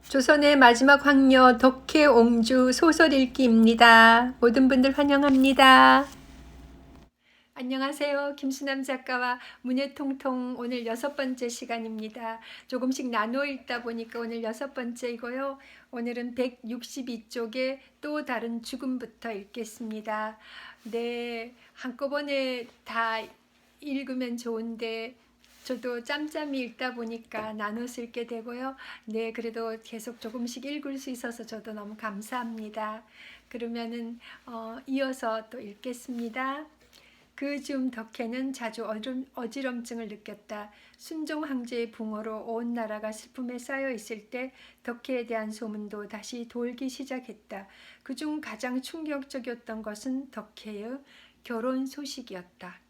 조선의 마지막 황녀 덕혜옹주 소설 읽기입니다. 모든 분들 환영합니다. 안녕하세요. 김수남 작가와 문예통통 오늘 6번째 시간입니다. 조금씩 나누어 읽다 보니까 오늘 6번째이고요. 오늘은 162쪽에 또 다른 죽음부터 읽겠습니다. 네, 한꺼번에 다 읽으면 좋은데 저도 짬짬이 읽다 보니까 나눠서 읽게 되고요. 네, 그래도 계속 조금씩 읽을 수 있어서 저도 너무 감사합니다. 그러면은 이어서 또 읽겠습니다. 그 즈음 덕혜는 자주 어지럼증을 느꼈다. 순종 황제의 붕어로 온 나라가 슬픔에 쌓여 있을 때 덕혜에 대한 소문도 다시 돌기 시작했다. 그중 가장 충격적이었던 것은 덕혜의 결혼 소식이었다.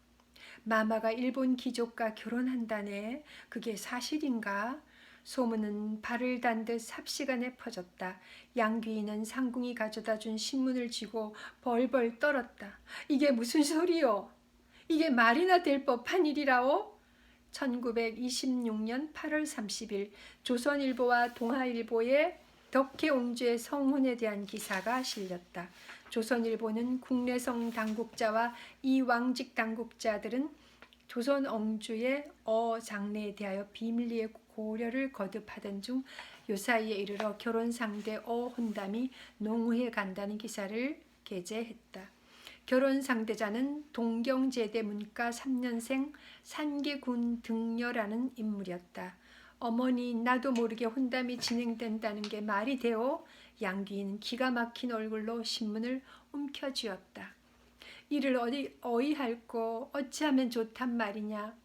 마마가 일본 귀족과 결혼한다네. 그게 사실인가? 소문은 발을 단 듯 삽시간에 퍼졌다. 양귀인은 상궁이 가져다 준 신문을 쥐고 벌벌 떨었다. 이게 무슨 소리요? 이게 말이나 될 법한 일이라오? 1926년 8월 30일 조선일보와 동아일보에 덕혜옹주의 성혼에 대한 기사가 실렸다. 조선일보는 국내성 당국자와 이왕직 당국자들은 조선옹주의 장례에 대하여 비밀리에 고려를 거듭하던 중 요사이에 이르러 결혼상대 혼담이 농후해 간다는 기사를 게재했다. 결혼 상대자는 동경제대 문과 3년생 산기군 등녀라는 인물이었다. 어머니, 나도 모르게 혼담이 진행된다는 게 말이 되오? 양귀인은 기가 막힌 얼굴로 신문을 움켜쥐었다. 이를 어이할꼬 어찌하면 좋단 말이냐.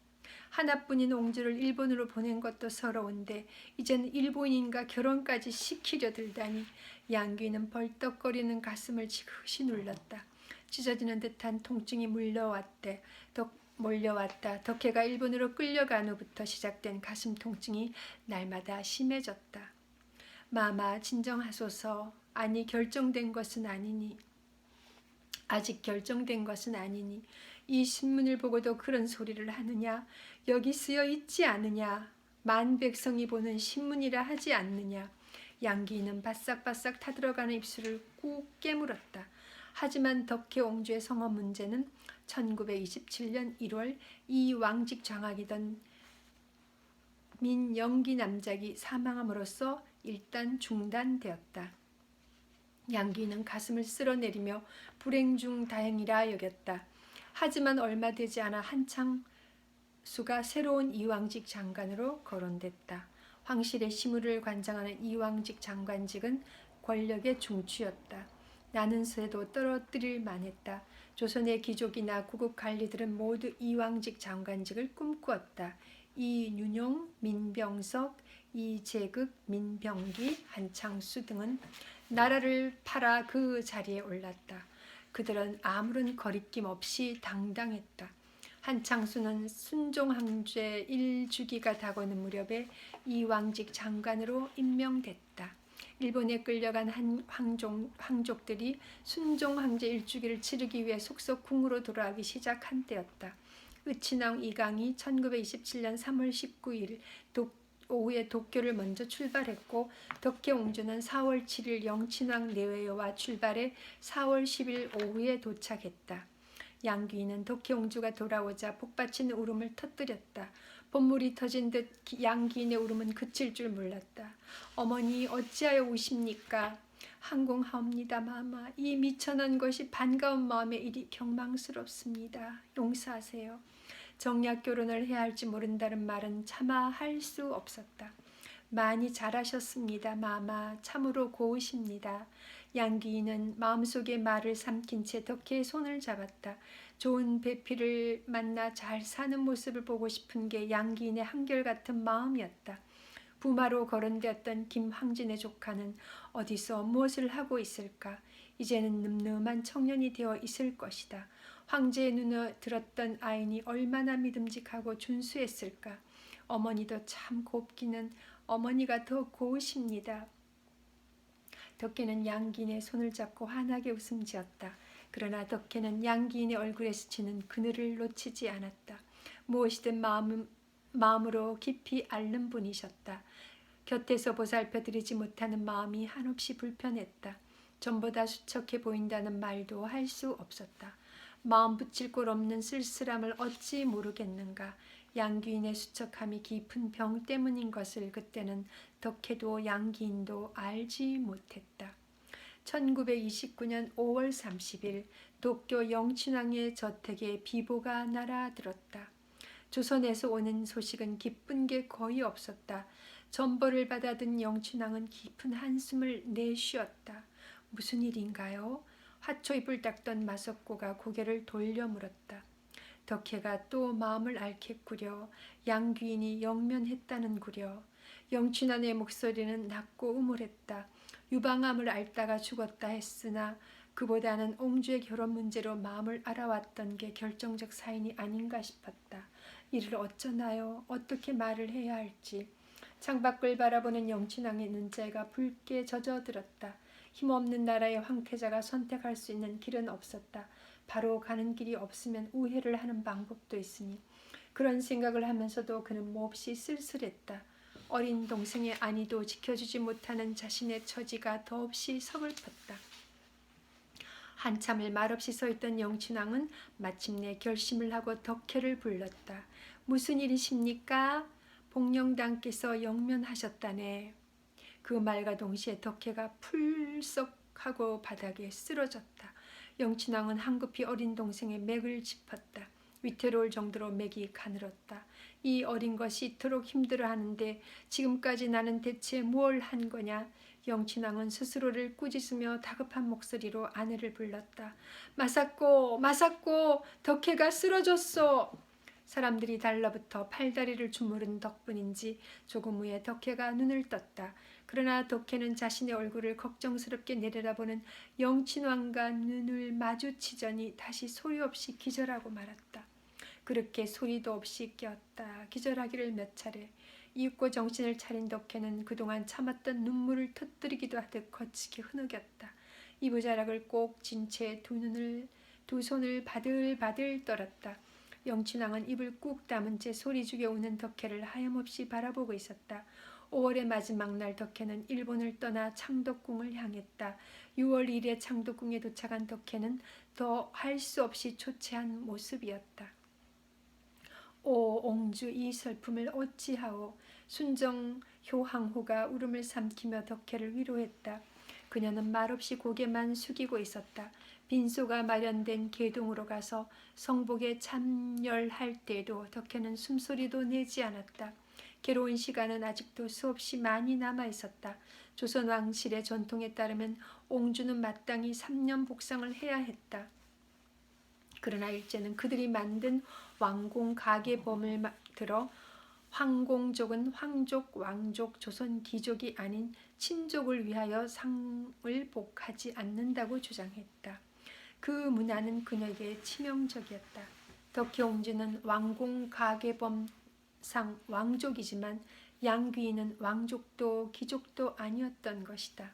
하나뿐인 옹주를 일본으로 보낸 것도 서러운데 이제는 일본인과 결혼까지 시키려 들다니. 양귀인은 벌떡거리는 가슴을 지그시 눌렀다. 찢어지는 듯한 통증이 몰려왔다. 덕혜가 일본으로 끌려간 후부터 시작된 가슴 통증이 날마다 심해졌다. 마마 진정하소서. 아직 결정된 것은 아니니 이 신문을 보고도 그런 소리를 하느냐. 여기 쓰여 있지 않느냐. 만 백성이 보는 신문이라 하지 않느냐. 양귀인은 바싹바싹 타들어가는 입술을 꾹 깨물었다. 하지만 덕혜옹주의 성혼 문제는 1927년 1월 이왕직 장악이던 민영기 남작이 사망함으로써 일단 중단되었다. 양귀인은 가슴을 쓸어내리며 불행 중 다행이라 여겼다. 하지만 얼마 되지 않아 한창수가 새로운 이왕직 장관으로 거론됐다. 황실의 시무를 관장하는 이왕직 장관직은 권력의 중추였다. 나는 새도 떨어뜨릴 만했다. 조선의 귀족이나 구국 관리들은 모두 이왕직 장관직을 꿈꾸었다. 이윤용, 민병석, 이재극, 민병기, 한창수 등은 나라를 팔아 그 자리에 올랐다. 그들은 아무런 거리낌 없이 당당했다. 한창수는 순종황제 1주기가 다가오는 무렵에 이왕직 장관으로 임명됐다. 일본에 끌려간 황족들이 순종황제 1주기를 치르기 위해 속속 궁으로 돌아가기 시작한 때였다. 의친왕 이강이 1927년 3월 19일 오후에 도쿄를 먼저 출발했고 덕혜옹주는 4월 7일 영친왕 내외와 출발해 4월 10일 오후에 도착했다. 양귀인은 덕혜옹주가 돌아오자 복받치는 울음을 터뜨렸다. 봇물이 터진 듯 양귀인의 울음은 그칠 줄 몰랐다. 어머니 어찌하여 우십니까? 항공하옵니다 마마. 이 미천한 것이 반가운 마음에 이리 경망스럽습니다. 용서하세요. 정략 결혼을 해야 할지 모른다는 말은 차마 할 수 없었다. 많이 잘하셨습니다 마마. 참으로 고우십니다. 양귀인은 마음속에 말을 삼킨 채 덕혜의 손을 잡았다. 좋은 배필을 만나 잘 사는 모습을 보고 싶은 게 양귀인의 한결같은 마음이었다. 부마로 거론되었던 김황진의 조카는 어디서 무엇을 하고 있을까? 이제는 늠름한 청년이 되어 있을 것이다. 황제의 눈에 들었던 아인이 얼마나 믿음직하고 준수했을까? 어머니도 참 곱기는 어머니가 더 고우십니다. 덕혜는 양귀인의 손을 잡고 환하게 웃음 지었다. 그러나 덕혜는 양귀인의 얼굴에 스치는 그늘을 놓치지 않았다. 무엇이든 마음으로 깊이 앓는 분이셨다. 곁에서 보살펴드리지 못하는 마음이 한없이 불편했다. 전보다 수척해 보인다는 말도 할 수 없었다. 마음 붙일 곳 없는 쓸쓸함을 어찌 모르겠는가. 양귀인의 수척함이 깊은 병 때문인 것을 그때는 덕혜도 양귀인도 알지 못했다. 1929년 5월 30일 도쿄 영춘왕의 저택에 비보가 날아들었다. 조선에서 오는 소식은 기쁜 게 거의 없었다. 전보를 받아든 영춘왕은 깊은 한숨을 내쉬었다. 무슨 일인가요? 화초잎을 닦던 마석고가 고개를 돌려 물었다. 덕혜가 또 마음을 앓겠구려. 양귀인이 영면했다는구려. 영춘왕의 목소리는 낮고 음울했다. 유방암을 앓다가 죽었다 했으나 그보다는 옹주의 결혼 문제로 마음을 알아왔던 게 결정적 사인이 아닌가 싶었다. 이를 어쩌나요? 어떻게 말을 해야 할지. 창밖을 바라보는 영춘왕의 눈자가 붉게 젖어들었다. 힘없는 나라의 황태자가 선택할 수 있는 길은 없었다. 바로 가는 길이 없으면 우회를 하는 방법도 있으니. 그런 생각을 하면서도 그는 몹시 쓸쓸했다. 어린 동생의 안위도 지켜주지 못하는 자신의 처지가 더없이 서글펐다. 한참을 말없이 서있던 영춘왕은 마침내 결심을 하고 덕혜를 불렀다. 무슨 일이십니까? 복령당께서 영면하셨다네. 그 말과 동시에 덕혜가 풀썩하고 바닥에 쓰러졌다. 영춘왕은 한급히 어린 동생의 맥을 짚었다. 위태로울 정도로 맥이 가늘었다. 이 어린 것이 이토록 힘들어하는데 지금까지 나는 대체 뭘 한 거냐? 영춘왕은 스스로를 꾸짖으며 다급한 목소리로 아내를 불렀다. 마사꼬, 마사꼬, 덕혜가 쓰러졌소. 사람들이 달라붙어 팔다리를 주무른 덕분인지 조금 후에 덕혜가 눈을 떴다. 그러나 덕혜는 자신의 얼굴을 걱정스럽게 내려다보는 영춘왕과 눈을 마주치더니 다시 소리 없이 기절하고 말았다. 그렇게 소리도 없이 깨었다. 기절하기를 몇 차례. 이윽고 정신을 차린 덕혜는 그동안 참았던 눈물을 터뜨리기도 하듯 거치게 흐느꼈다. 이부자락을 꼭 쥔 채 두 손을 바들바들 떨었다. 영춘왕은 입을 꾹 다문 채 소리죽여 우는 덕혜를 하염없이 바라보고 있었다. 5월의 마지막 날 덕혜는 일본을 떠나 창덕궁을 향했다. 6월 1일에 창덕궁에 도착한 덕혜는 더 할 수 없이 초췌한 모습이었다. 오 옹주 이 슬픔을 어찌하오. 순정 효항호가 울음을 삼키며 덕혜를 위로했다. 그녀는 말없이 고개만 숙이고 있었다. 빈소가 마련된 개동으로 가서 성복에 참여할 때에도 덕혜는 숨소리도 내지 않았다. 괴로운 시간은 아직도 수없이 많이 남아 있었다. 조선 왕실의 전통에 따르면 옹주는 마땅히 3년 복상을 해야 했다. 그러나 일제는 그들이 만든 왕공 가계범을 들어 황공족은 황족, 왕족, 조선 귀족이 아닌 친족을 위하여 상을 복하지 않는다고 주장했다. 그 문화는 그녀에게 치명적이었다. 덕혜 옹주는 왕공 가계범상 왕족이지만 양귀인은 왕족도 귀족도 아니었던 것이다.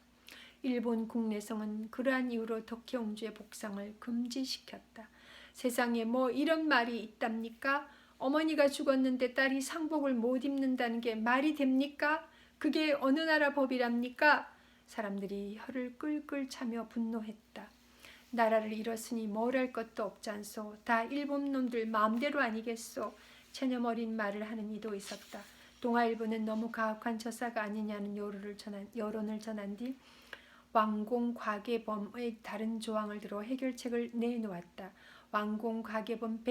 일본 국내성은 그러한 이유로 덕혜 옹주의 복상을 금지시켰다. 세상에 뭐 이런 말이 있답니까? 어머니가 죽었는데 딸이 상복을 못 입는다는 게 말이 됩니까? 그게 어느 나라 법이랍니까? 사람들이 혀를 끌끌 차며 분노했다. 나라를 잃었으니 뭘 할 것도 없잖소. 다 일본 놈들 마음대로 아니겠소. 체념어린 말을 하는 이도 있었다. 동아일보는 너무 가혹한 저사가 아니냐는 여론을 전한 뒤 왕공 과계범의 다른 조항을 들어 해결책을 내놓았다. 왕공 과계범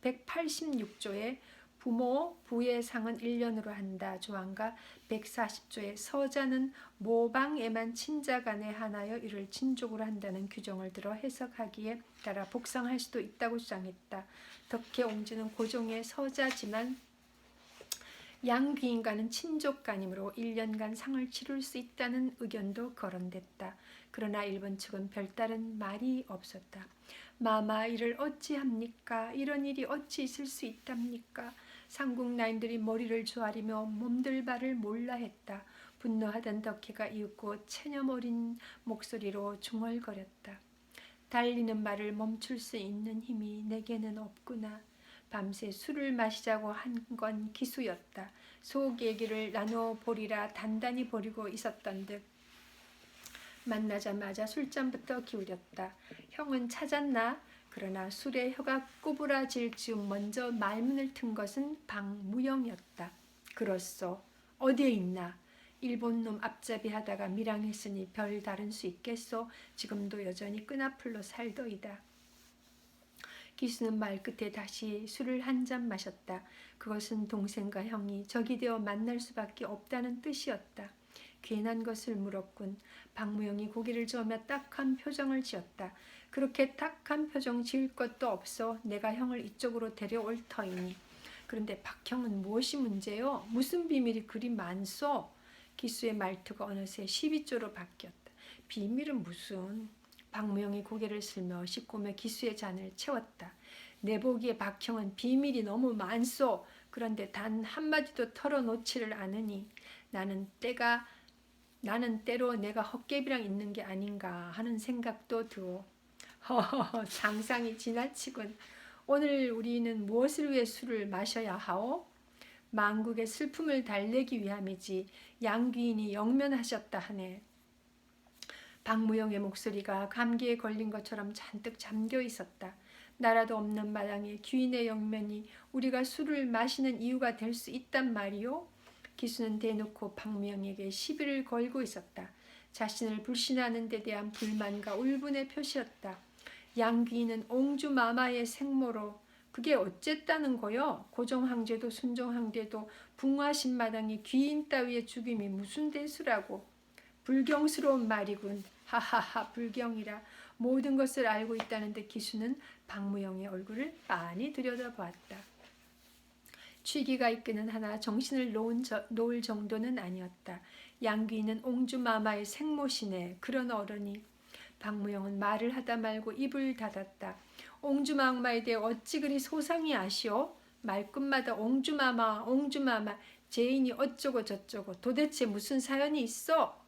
186조에 부모, 부의 상은 1년으로 한다 조항과 140조에 서자는 모방에만 친자 간에 한하여 이를 친족으로 한다는 규정을 들어 해석하기에 따라 복상할 수도 있다고 주장했다. 덕혜 옹주는 고종의 서자지만 양귀인과는 친족간이므로 1년간 상을 치를 수 있다는 의견도 거론됐다. 그러나 일본 측은 별다른 말이 없었다. 마마 이를 어찌합니까? 이런 일이 어찌 있을 수 있답니까? 상국 나인들이 머리를 조아리며 몸들 바를 몰라 했다. 분노하던 덕혜가 이윽고 체념 어린 목소리로 중얼거렸다. 달리는 말을 멈출 수 있는 힘이 내게는 없구나. 밤새 술을 마시자고 한 건 기수였다. 속 얘기를 나눠보리라 단단히 버리고 있었던 듯 만나자마자 술잔부터 기울였다. 형은 찾았나? 그러나 술에 혀가 꼬부라질 즈음 먼저 말문을 튼 것은 박무영이었다. 그렇소. 어디에 있나? 일본 놈 앞잡이 하다가 밀항했으니 별 다른 수 있겠소. 지금도 여전히 끈앞풀로 살더이다. 기수는 말끝에 다시 술을 한 잔 마셨다. 그것은 동생과 형이 적이 되어 만날 수밖에 없다는 뜻이었다. 괜한 것을 물었군. 박무영이 고개를 저으며 딱한 표정을 지었다. 그렇게 딱한 표정 지을 것도 없어. 내가 형을 이쪽으로 데려올 터이니. 그런데 박형은 무엇이 문제요? 무슨 비밀이 그리 많소? 기수의 말투가 어느새 12조로 바뀌었다. 비밀은 무슨? 박무영이 고개를 슬며 씻고며 기수의 잔을 채웠다. 내 보기에 박형은 비밀이 너무 많소. 그런데 단 한마디도 털어놓지를 않으니 나는 때로 내가 헛개비랑 있는 게 아닌가 하는 생각도 들어. 허허허, 상상이 지나치군. 오늘 우리는 무엇을 위해 술을 마셔야 하오? 만국의 슬픔을 달래기 위함이지. 양귀인이 영면하셨다 하네. 박무영의 목소리가 감기에 걸린 것처럼 잔뜩 잠겨 있었다. 나라도 없는 마당에 귀인의 영면이 우리가 술을 마시는 이유가 될 수 있단 말이오? 기수는 대놓고 박무영에게 시비를 걸고 있었다. 자신을 불신하는 데 대한 불만과 울분의 표시였다. 양귀인은 옹주마마의 생모로 그게 어쨌다는 거요? 고종황제도 순종황제도 붕화신 마당에 귀인 따위의 죽임이 무슨 대수라고. 불경스러운 말이군. 하하하, 불경이라. 모든 것을 알고 있다는데 기수는 박무영의 얼굴을 빤히 들여다보았다. 취기가 있기는 하나 정신을 놓을 정도는 아니었다. 양귀인은 옹주마마의 생모시네. 그런 어른이. 박무영은 말을 하다 말고 입을 닫았다. 옹주마마에 대해 어찌 그리 소상히 아시오? 말끝마다 옹주마마 옹주마마 죄인이 어쩌고 저쩌고 도대체 무슨 사연이 있어?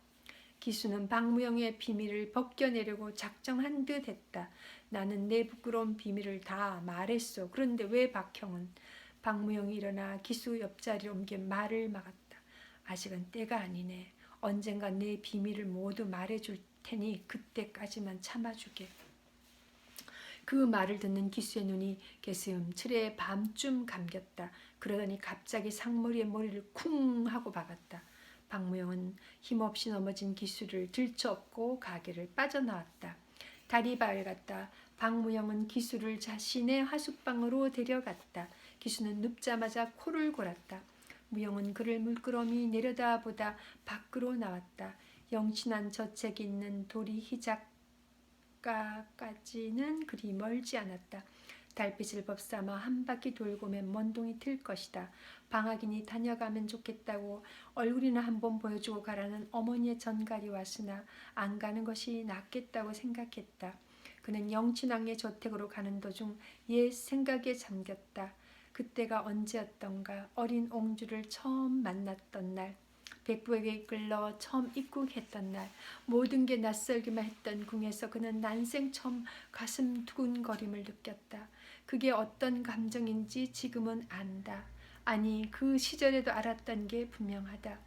기수는 박무영의 비밀을 벗겨내려고 작정한 듯 했다. 나는 내 부끄러운 비밀을 다 말했어. 그런데 왜 박형은? 박무영이 일어나 기수 옆자리로 옮겨 말을 막았다. 아직은 때가 아니네. 언젠가 내 비밀을 모두 말해줄 테니 그때까지만 참아주게. 그 말을 듣는 기수의 눈이 개슴츠레 밤쯤 감겼다. 그러더니 갑자기 상머리에 머리를 쿵 하고 박았다. 박무영은 힘없이 넘어진 기수를 들쳐업고 가게를 빠져나왔다. 달이 밝았다. 박무영은 기수를 자신의 하숙방으로 데려갔다. 기수는 눕자마자 코를 골았다. 무영은 그를 물끄러미 내려다보다 밖으로 나왔다. 영친한 저책이 있는 도리 희작가까지는 그리 멀지 않았다. 달빛을 법삼아 한 바퀴 돌고면 먼동이 틀 것이다. 방학이니 다녀가면 좋겠다고 얼굴이나 한번 보여주고 가라는 어머니의 전갈이 왔으나 안 가는 것이 낫겠다고 생각했다. 그는 영친왕의 저택으로 가는 도중 옛 생각에 잠겼다. 그때가 언제였던가. 어린 옹주를 처음 만났던 날. 백부에게 이끌러 처음 입국했던 날. 모든 게 낯설기만 했던 궁에서 그는 난생 처음 가슴 두근거림을 느꼈다. 그게 어떤 감정인지 지금은 안다. 아니, 그 시절에도 알았던 게 분명하다.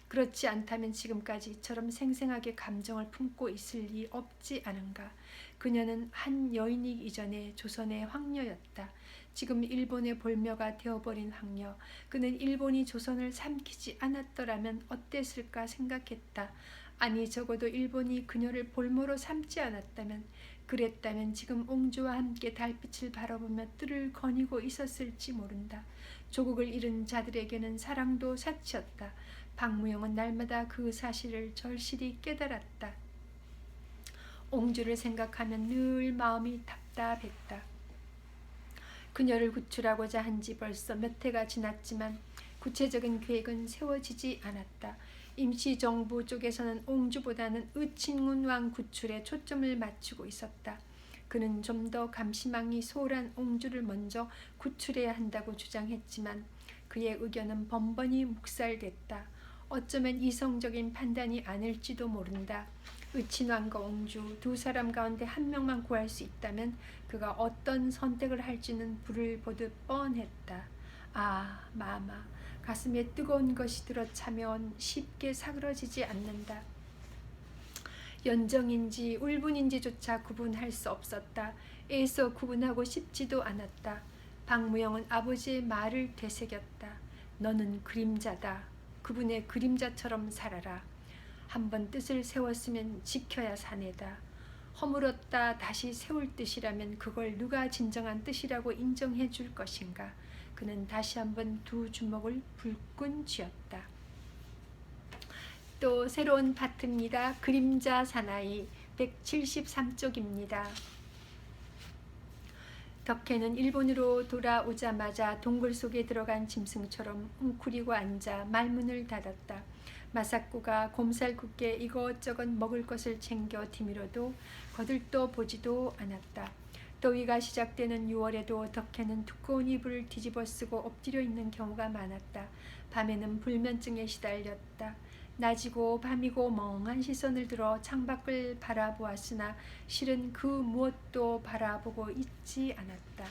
그렇지 않다면 지금까지 이처럼 생생하게 감정을 품고 있을 리 없지 않은가. 그녀는 한 여인이기 이전에 조선의 황녀였다. 지금 일본의 볼며가 되어버린 황녀. 그는 일본이 조선을 삼키지 않았더라면 어땠을까 생각했다. 아니, 적어도 일본이 그녀를 볼모로 삼지 않았다면, 그랬다면 지금 옹주와 함께 달빛을 바라보며 뜰을 거니고 있었을지 모른다. 조국을 잃은 자들에게는 사랑도 사치였다. 박무영은 날마다 그 사실을 절실히 깨달았다. 옹주를 생각하면 늘 마음이 답답했다. 그녀를 구출하고자 한 지 벌써 몇 해가 지났지만 구체적인 계획은 세워지지 않았다. 임시정부 쪽에서는 옹주보다는 의친군왕 구출에 초점을 맞추고 있었다. 그는 좀 더 감시망이 소홀한 옹주를 먼저 구출해야 한다고 주장했지만 그의 의견은 번번이 묵살됐다. 어쩌면 이성적인 판단이 아닐지도 모른다. 의친왕과 옹주 두 사람 가운데 한 명만 구할 수 있다면 그가 어떤 선택을 할지는 불을 보듯 뻔했다. 아, 마마, 가슴에 뜨거운 것이 들어차면 쉽게 사그러지지 않는다. 연정인지 울분인지조차 구분할 수 없었다. 애써 구분하고 싶지도 않았다. 박무영은 아버지의 말을 되새겼다. 너는 그림자다. 그분의 그림자처럼 살아라. 한번 뜻을 세웠으면 지켜야 사내다. 허물었다 다시 세울 뜻이라면 그걸 누가 진정한 뜻이라고 인정해 줄 것인가. 그는 다시 한번 두 주먹을 불끈 쥐었다. 또 새로운 파트입니다. 그림자 사나이 173쪽입니다. 덕혜는 일본으로 돌아오자마자 동굴 속에 들어간 짐승처럼 웅크리고 앉아 말문을 닫았다. 마사코가 곰살궂게 이것저것 먹을 것을 챙겨 뒤밀어도 거들떠 보지도 않았다. 더위가 시작되는 6월에도 덕혜는 두꺼운 이불을 뒤집어 쓰고 엎드려 있는 경우가 많았다. 밤에는 불면증에 시달렸다. 낮이고 밤이고 멍한 시선을 들어 창밖을 바라보았으나 실은 그 무엇도 바라보고 있지 않았다.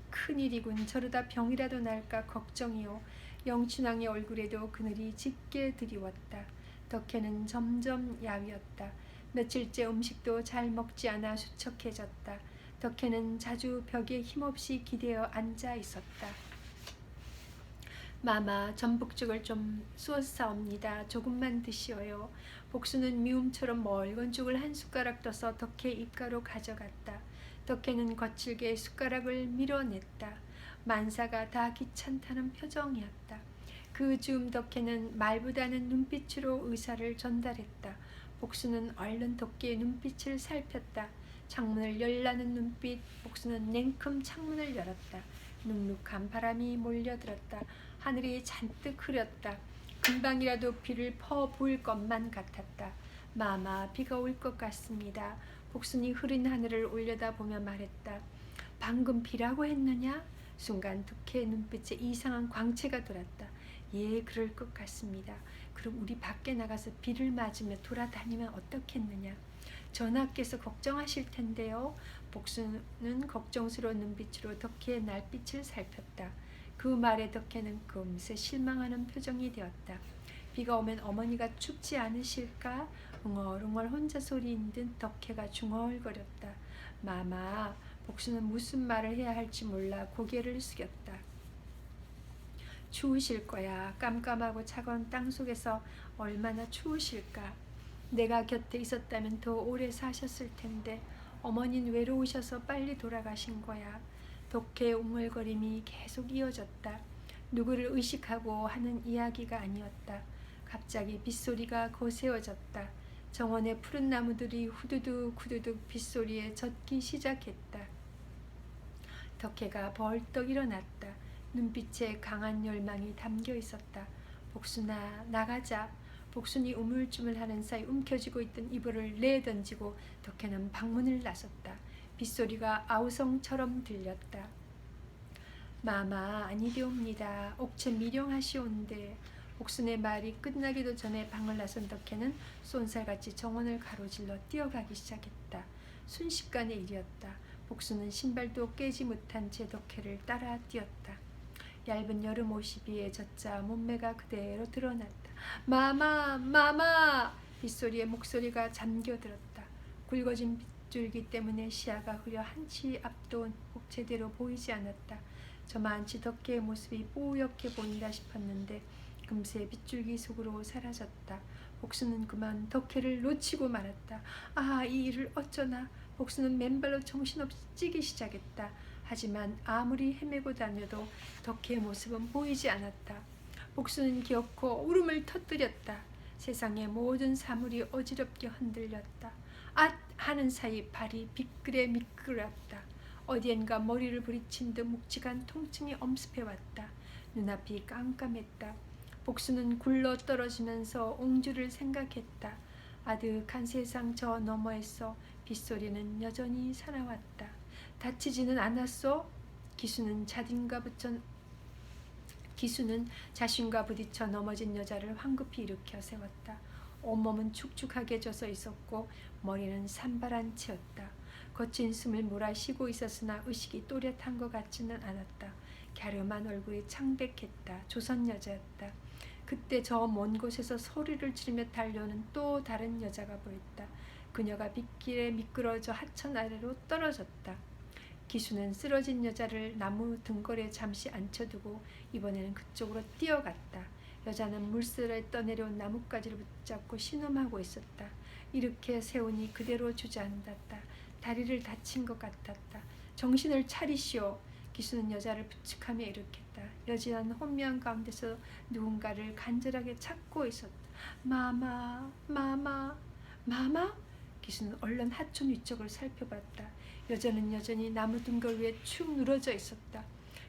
큰일이군. 저러다 병이라도 날까 걱정이요. 영춘왕의 얼굴에도 그늘이 짙게 드리웠다. 덕혜는 점점 야위었다. 며칠째 음식도 잘 먹지 않아 수척해졌다. 덕혜는 자주 벽에 힘없이 기대어 앉아 있었다. 마마, 전복죽을 좀 쏘사옵니다. 조금만 드시어요. 복수는 미움처럼 멀건 죽을 한 숟가락 떠서 덕혜 입가로 가져갔다. 덕혜는 거칠게 숟가락을 밀어냈다. 만사가 다 귀찮다는 표정이었다. 그 즈음 덕혜는 말보다는 눈빛으로 의사를 전달했다. 복수는 얼른 덕혜의 눈빛을 살폈다. 창문을 열라는 눈빛. 복수는 냉큼 창문을 열었다. 눅눅한 바람이 몰려들었다. 하늘이 잔뜩 흐렸다. 금방이라도 비를 퍼 부을 것만 같았다. 마마, 비가 올 것 같습니다. 복순이 흐린 하늘을 올려다보며 말했다. 방금 비라고 했느냐? 순간 덕혜의 눈빛에 이상한 광채가 돌았다. 예, 그럴 것 같습니다. 그럼 우리 밖에 나가서 비를 맞으며 돌아다니면 어떻겠느냐? 전하께서 걱정하실 텐데요. 복순은 걱정스러운 눈빛으로 덕혜의 날빛을 살폈다. 그 말에 덕혜는 금세 실망하는 표정이 되었다. 비가 오면 어머니가 춥지 않으실까? 웅얼웅얼 혼자 소리인 듯 덕혜가 중얼거렸다. 마마, 복수는 무슨 말을 해야 할지 몰라 고개를 숙였다. 추우실 거야. 깜깜하고 차가운 땅속에서 얼마나 추우실까. 내가 곁에 있었다면 더 오래 사셨을 텐데 어머니는 외로우셔서 빨리 돌아가신 거야. 덕혜의 웅얼거림이 계속 이어졌다. 누구를 의식하고 하는 이야기가 아니었다. 갑자기 빗소리가 거세어졌다. 정원의 푸른 나무들이 후두둑 후두둑 빗소리에 젖기 시작했다. 덕혜가 벌떡 일어났다. 눈빛에 강한 열망이 담겨 있었다. 복순아, 나가자. 복순이 우물쭈물하는 사이 움켜쥐고 있던 이불을 내던지고 덕혜는 방문을 나섰다. 빗소리가 아우성처럼 들렸다. 마마, 아니되옵니다. 옥체 미령하시온데. 복순의 말이 끝나기도 전에 방을 나선 덕혜는 쏜살같이 정원을 가로질러 뛰어가기 시작했다. 순식간의 일이었다. 복순은 신발도 깨지 못한 채 덕혜를 따라 뛰었다. 얇은 여름 옷이 비에 젖자 몸매가 그대로 드러났다. 마마, 마마! 빗소리에 목소리가 잠겨들었다. 굵어진 빗줄기 때문에 시야가 흐려 한치 앞도 제대로 보이지 않았다. 저만치 덕혜의 모습이 뽀얗게 보인다 싶었는데 금세 빗줄기 속으로 사라졌다. 복수는 그만 덕혜를 놓치고 말았다. 아, 이 일을 어쩌나. 복수는 맨발로 정신없이 뛰기 시작했다. 하지만 아무리 헤매고 다녀도 덕혜의 모습은 보이지 않았다. 복수는 기어코 울음을 터뜨렸다. 세상의 모든 사물이 어지럽게 흔들렸다. 앗! 하는 사이 발이 비끄레 미끄럽다. 어디엔가 머리를 부리친 듯 묵직한 통증이 엄습해왔다. 눈앞이 깜깜했다. 복수는 굴러 떨어지면서 옹주를 생각했다. 아득한 세상 저 너머에서 빗소리는 여전히 살아왔다. 다치지는 않았소? 기수는 자딘가 붙여 기수는 자신과 부딪혀 넘어진 여자를 황급히 일으켜 세웠다. 온몸은 축축하게 젖어 있었고 머리는 산발한 채였다. 거친 숨을 몰아쉬고 있었으나 의식이 또렷한 것 같지는 않았다. 갸름한 얼굴이 창백했다. 조선 여자였다. 그때 저 먼 곳에서 소리를 지르며 달려오는 또 다른 여자가 보였다. 그녀가 빗길에 미끄러져 하천 아래로 떨어졌다. 기수는 쓰러진 여자를 나무 등걸이에 잠시 앉혀두고 이번에는 그쪽으로 뛰어갔다. 여자는 물살에 떠내려온 나뭇가지를 붙잡고 신음하고 있었다. 이렇게 세우니 그대로 주저앉았다. 다리를 다친 것 같았다. 정신을 차리시오. 기수는 여자를 부축하며 일으켰다. 여진은 혼미한 가운데서 누군가를 간절하게 찾고 있었다. 마마, 마마, 마마? 기수는 얼른 하천 위쪽을 살펴봤다. 여자는 여전히 나무 등걸 위에 축 늘어져 있었다.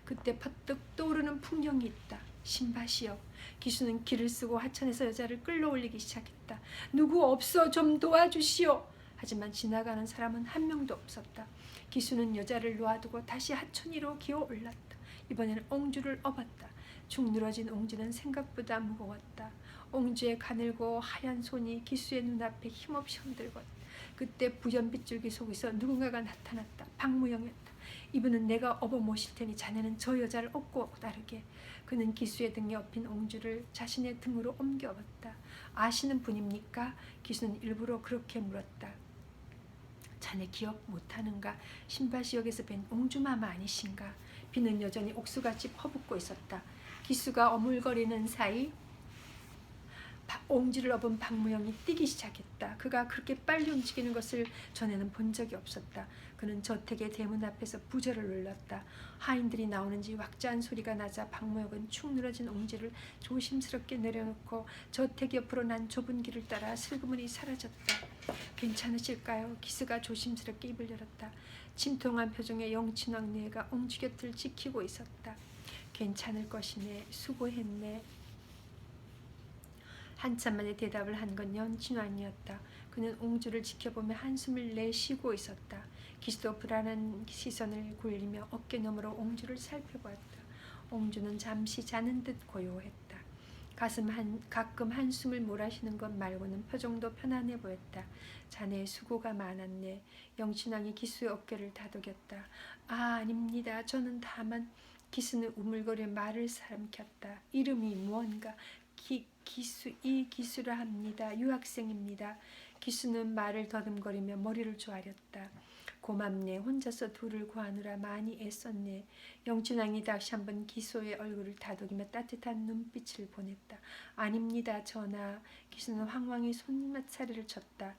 그때 퍼뜩 떠오르는 풍경이 있다. 신바시여. 기수는 기를 쓰고 하천에서 여자를 끌어올리기 시작했다. 누구 없어, 좀 도와주시오. 하지만 지나가는 사람은 한 명도 없었다. 기수는 여자를 놓아두고 다시 하천 위로 기어올랐다. 이번에는 옹주를 업었다. 축 늘어진 옹주는 생각보다 무거웠다. 옹주의 가늘고 하얀 손이 기수의 눈앞에 힘없이 흔들었다. 그때 부연 빗줄기 속에서 누군가가 나타났다. 박무영이었다. 이분은 내가 업어 모실 테니 자네는 저 여자를 업고 따르게. 그는 기수의 등에 엎인 옹주를 자신의 등으로 옮겨 업었다. 아시는 분입니까? 기수는 일부러 그렇게 물었다. 자네 기억 못하는가? 신바시역에서 뵌 옹주마마 아니신가? 비는 여전히 옥수같이 퍼붓고 있었다. 기수가 어물거리는 사이 옹주를 업은 박무영이 뛰기 시작했다. 그가 그렇게 빨리 움직이는 것을 전에는 본 적이 없었다. 그는 저택의 대문 앞에서 부저를 눌렀다. 하인들이 나오는지 왁자한 소리가 나자 박무영은 축 늘어진 옹주를 조심스럽게 내려놓고 저택 옆으로 난 좁은 길을 따라 슬그머니 사라졌다. 괜찮으실까요? 기수가 조심스럽게 입을 열었다. 침통한 표정의 영친왕네가 옹주 곁을 지키고 있었다. 괜찮을 것이네. 수고했네. 한참 만에 대답을 한 건 영친왕이었다. 그는 옹주를 지켜보며 한숨을 내쉬고 있었다. 기수도 불안한 시선을 굴리며 어깨너머로 옹주를 살펴보았다. 옹주는 잠시 자는 듯 고요했다. 가끔 한숨을 몰아쉬는 것 말고는 표정도 편안해 보였다. 자네 수고가 많았네. 영친왕이 기수의 어깨를 다독였다. 아닙니다. 저는 다만. 기수는 우물거려 말을 삼켰다. 이름이 무언가? 이 기수라 합니다. 유학생입니다. 기수는 말을 더듬거리며 머리를 조아렸다. 고맙네. 혼자서 둘을 구하느라 많이 애썼네. 영춘왕이 다시 한번 기수의 얼굴을 다독이며 따뜻한 눈빛을 보냈다. 아닙니다, 전하. 기수는 황황히 손맛차례를 쳤다.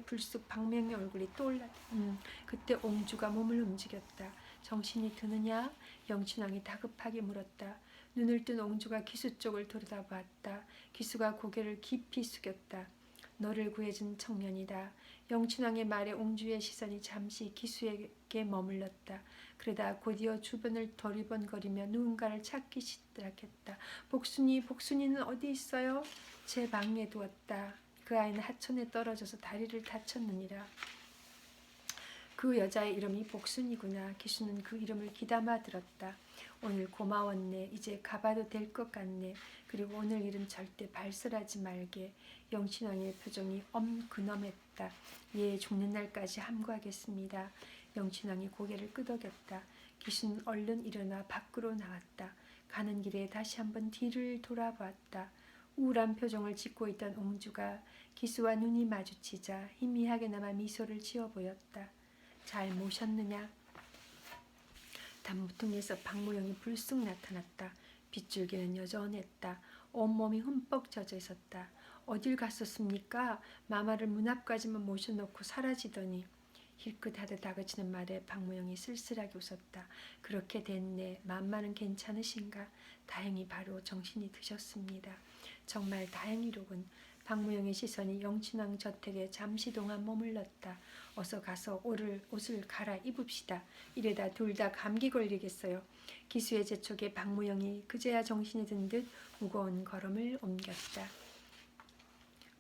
불쑥 박명의 얼굴이 떠올랐다. 그때 옹주가 몸을 움직였다. 정신이 드느냐? 영춘왕이 다급하게 물었다. 눈을 뜬 옹주가 기수 쪽을 들여다봤다. 기수가 고개를 깊이 숙였다. 너를 구해준 청년이다. 영춘왕의 말에 옹주의 시선이 잠시 기수에게 머물렀다. 그러다 곧이어 주변을 도리번거리며 누군가를 찾기 시작했다. 복순이는 어디 있어요? 제 방에 두었다. 그 아이는 하천에 떨어져서 다리를 다쳤느니라. 그 여자의 이름이 복순이구나. 기수는 그 이름을 귀담아 들었다. 오늘 고마웠네. 이제 가봐도 될 것 같네. 그리고 오늘 일은 절대 발설하지 말게. 영친왕의 표정이 엄근엄했다. 예, 죽는 날까지 함구하겠습니다. 영친왕이 고개를 끄덕였다. 기수는 얼른 일어나 밖으로 나왔다. 가는 길에 다시 한번 뒤를 돌아보았다. 우울한 표정을 짓고 있던 옹주가 기수와 눈이 마주치자 희미하게나마 미소를 지어 보였다. 잘 모셨느냐? 단무통에서 박무영이 불쑥 나타났다. 빗줄기는 여전했다. 온몸이 흠뻑 젖어 있었다. 어딜 갔었습니까? 마마를 문 앞까지만 모셔놓고 사라지더니. 힐끗하듯 다그치는 말에 박무영이 쓸쓸하게 웃었다. 그렇게 됐네. 맘마는 괜찮으신가? 다행히 바로 정신이 드셨습니다. 정말 다행이로군. 박무영의 시선이 영친왕 저택에 잠시 동안 머물렀다. 어서 가서 옷을 갈아입읍시다. 이래다 둘 다 감기 걸리겠어요. 기수의 재촉에 박무영이 그제야 정신이 든 듯 무거운 걸음을 옮겼다.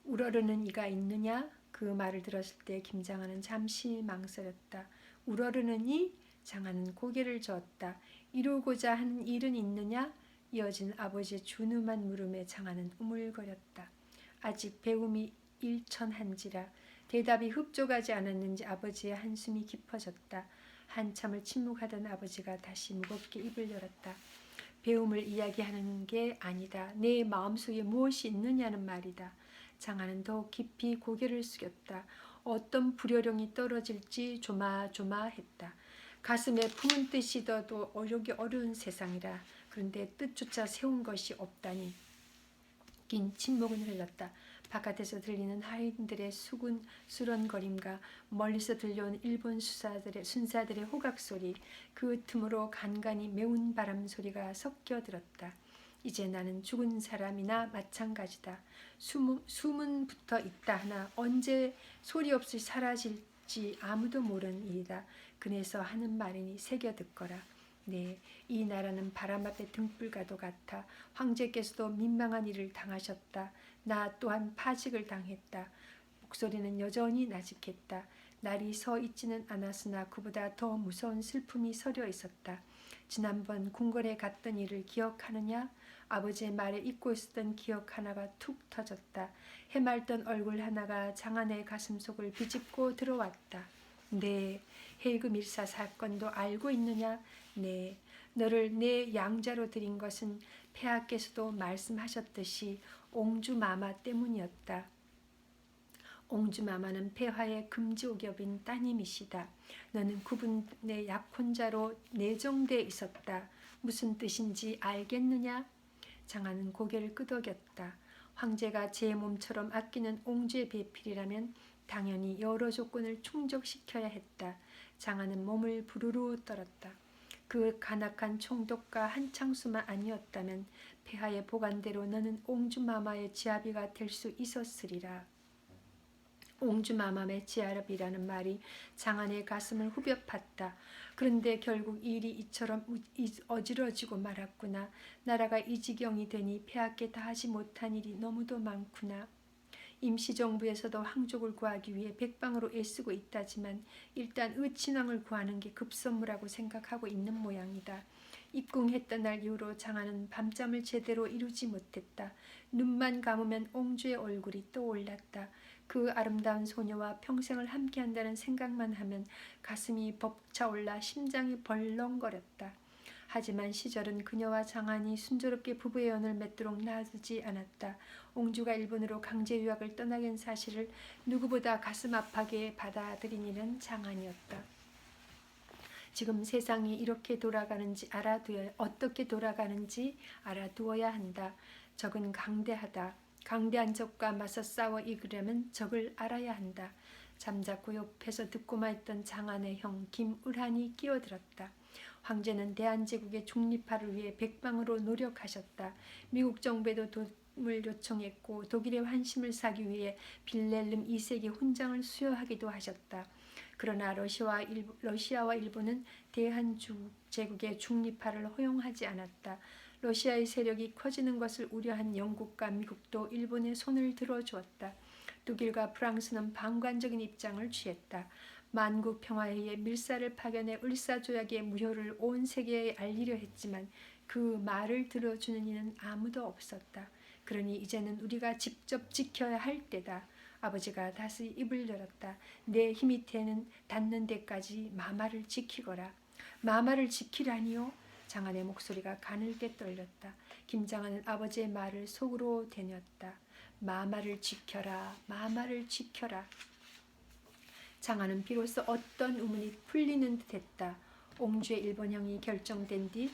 우러르는 이가 있느냐? 그 말을 들었을 때 김장하는 잠시 망설였다. 우러르는 이? 장하는 고개를 저었다. 이루고자 하는 일은 있느냐? 이어진 아버지의 준엄한 물음에 장하는 우물거렸다. 아직 배움이 일천한지라 대답이 흡족하지 않았는지 아버지의 한숨이 깊어졌다. 한참을 침묵하던 아버지가 다시 무겁게 입을 열었다. 배움을 이야기하는 게 아니다. 내 마음속에 무엇이 있느냐는 말이다. 장하는 더욱 깊이 고개를 숙였다. 어떤 불효령이 떨어질지 조마조마했다. 가슴에 품은 뜻이 더도 어려기 어려운 세상이라. 그런데 뜻조차 세운 것이 없다니. 긴 침묵은 흘렀다. 바깥에서 들리는 하인들의 수런거림과 멀리서 들려온 일본 순사들의 호각소리, 그 틈으로 간간히 매운 바람소리가 섞여 들었다. 이제 나는 죽은 사람이나 마찬가지다. 숨은 붙어 있다 하나 언제 소리 없이 사라질지 아무도 모르는 일이다. 그네서 하는 말이니 새겨 듣거라. 네, 이 나라는 바람 앞에 등불과도 같아. 황제께서도 민망한 일을 당하셨다. 나 또한 파직을 당했다. 목소리는 여전히 나직했다. 날이 서 있지는 않았으나 그보다 더 무서운 슬픔이 서려 있었다. 지난번 궁궐에 갔던 일을 기억하느냐? 아버지의 말에 잊고 있었던 기억 하나가 툭 터졌다. 해맑던 얼굴 하나가 장안의 가슴속을 비집고 들어왔다. 네, 헬그 밀사 사건도 알고 있느냐? 네, 너를 내 양자로 들인 것은 폐하께서도 말씀하셨듯이 옹주마마 때문이었다. 옹주마마는 폐하의 금지옥엽인 따님이시다. 너는 그분의 약혼자로 내정돼 있었다. 무슨 뜻인지 알겠느냐? 장하는 고개를 끄덕였다. 황제가 제 몸처럼 아끼는 옹주의 배필이라면 당연히 여러 조건을 충족시켜야 했다. 장하는 몸을 부르르 떨었다. 그 간악한 총독과 한창수만 아니었다면 폐하의 보관대로 너는 옹주마마의 지아비가 될 수 있었으리라. 옹주마마의 지아비라는 말이 장안의 가슴을 후벼 팠다. 그런데 결국 일이 이처럼 어지러지고 말았구나. 나라가 이 지경이 되니 폐하께 다 하지 못한 일이 너무도 많구나. 임시정부에서도 황족을 구하기 위해 백방으로 애쓰고 있다지만 일단 의친왕을 구하는 게 급선무라고 생각하고 있는 모양이다. 입궁했던 날 이후로 장하는 밤잠을 제대로 이루지 못했다. 눈만 감으면 옹주의 얼굴이 떠올랐다. 그 아름다운 소녀와 평생을 함께한다는 생각만 하면 가슴이 벅차올라 심장이 벌렁거렸다. 하지만 시절은 그녀와 장안이 순조롭게 부부의 연을 맺도록 놔두지 않았다. 옹주가 일본으로 강제 유학을 떠나게 한 사실을 누구보다 가슴 아파하게 받아들인 이는 장안이었다. 지금 세상이 이렇게 돌아가는지 어떻게 돌아가는지 알아두어야 한다. 적은 강대하다. 강대한 적과 맞서 싸워 이기려면 적을 알아야 한다. 잠자코 옆에서 듣고만 있던 장안의 형 김을한이 끼어들었다. 황제는 대한제국의 중립화를 위해 백방으로 노력하셨다. 미국 정부에도 도움을 요청했고 독일의 환심을 사기 위해 빌렐름 2세의 훈장을 수여하기도 하셨다. 그러나 러시아와 일본은 대한제국의 중립화를 허용하지 않았다. 러시아의 세력이 커지는 것을 우려한 영국과 미국도 일본에 손을 들어주었다. 독일과 프랑스는 방관적인 입장을 취했다. 만국 평화회의에 밀사를 파견해 을사조약의 무효를 온 세계에 알리려 했지만 그 말을 들어주는 이는 아무도 없었다. 그러니 이제는 우리가 직접 지켜야 할 때다. 아버지가 다시 입을 열었다. 내 힘이 닿는 데까지 마마를 지키거라. 마마를 지키라니요? 장안의 목소리가 가늘게 떨렸다. 김장안은 아버지의 말을 속으로 되뇌었다. 마마를 지켜라. 마마를 지켜라. 장안은 비로소 어떤 의문이 풀리는 듯했다. 옹주의 일본형이 결정된 뒤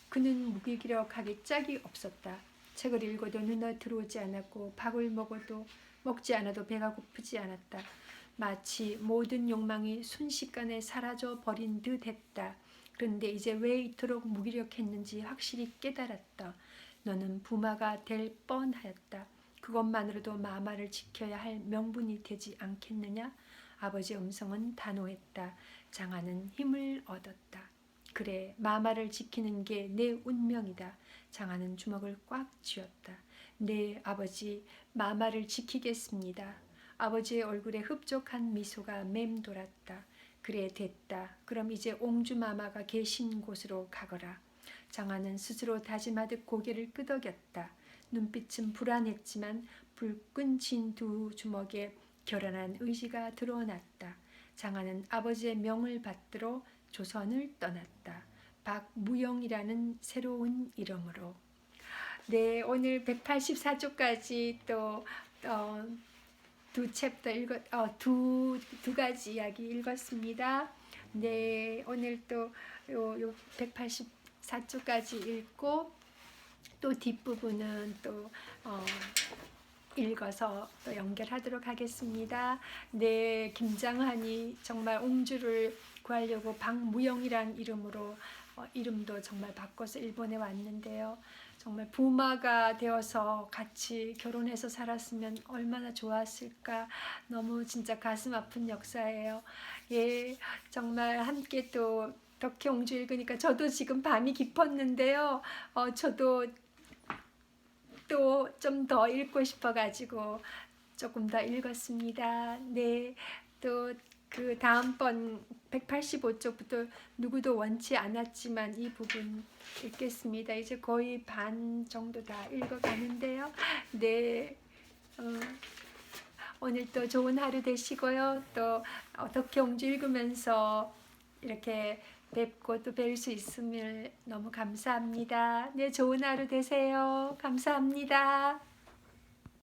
그는 무기력하기 짝이 없었다. 책을 읽어도 눈에 들어오지 않았고 밥을 먹지 않아도 배가 고프지 않았다. 마치 모든 욕망이 순식간에 사라져 버린 듯했다. 그런데 이제 왜 이토록 무기력했는지 확실히 깨달았다. 너는 부마가 될 뻔하였다. 그것만으로도 마마를 지켜야 할 명분이 되지 않겠느냐? 아버지의 음성은 단호했다. 장안은 힘을 얻었다. 그래, 마마를 지키는 게 내 운명이다. 장안은 주먹을 꽉 쥐었다. 네, 아버지, 마마를 지키겠습니다. 아버지의 얼굴에 흡족한 미소가 맴돌았다. 그래, 됐다. 그럼 이제 옹주마마가 계신 곳으로 가거라. 장하는 스스로 다짐하듯 고개를 끄덕였다. 눈빛은 불안했지만 불끈 쥔 두 주먹에 결연한 의지가 드러났다. 장하는 아버지의 명을 받들어 조선을 떠났다. 박무영이라는 새로운 이름으로. 네, 오늘 184쪽까지 또 두 챕터 두 가지 이야기 읽었습니다. 네, 오늘 또 요 184쪽까지 읽고 또 뒷부분은 또 읽어서 또 연결하도록 하겠습니다. 네, 김장한이 정말 옹주를 구하려고 박무영이란 이름으로 이름도 정말 바꿔서 일본에 왔는데요. 정말 부마가 되어서 같이 결혼해서 살았으면 얼마나 좋았을까. 너무 진짜 가슴 아픈 역사예요. 예, 정말 함께 또 덕혜옹주 읽으니까 저도 지금 밤이 깊었는데요. 저도 또 좀 더 읽고 싶어가지고 조금 더 읽었습니다. 네, 또 그 다음번 185쪽부터 누구도 원치 않았지만 이 부분 읽겠습니다. 이제 거의 반 정도 다 읽어가는데요. 네, 오늘 또 좋은 하루 되시고요. 또 덕혜옹주 읽으면서 이렇게 뵙고 또 뵐 수 있음을 너무 감사합니다. 네, 좋은 하루 되세요. 감사합니다.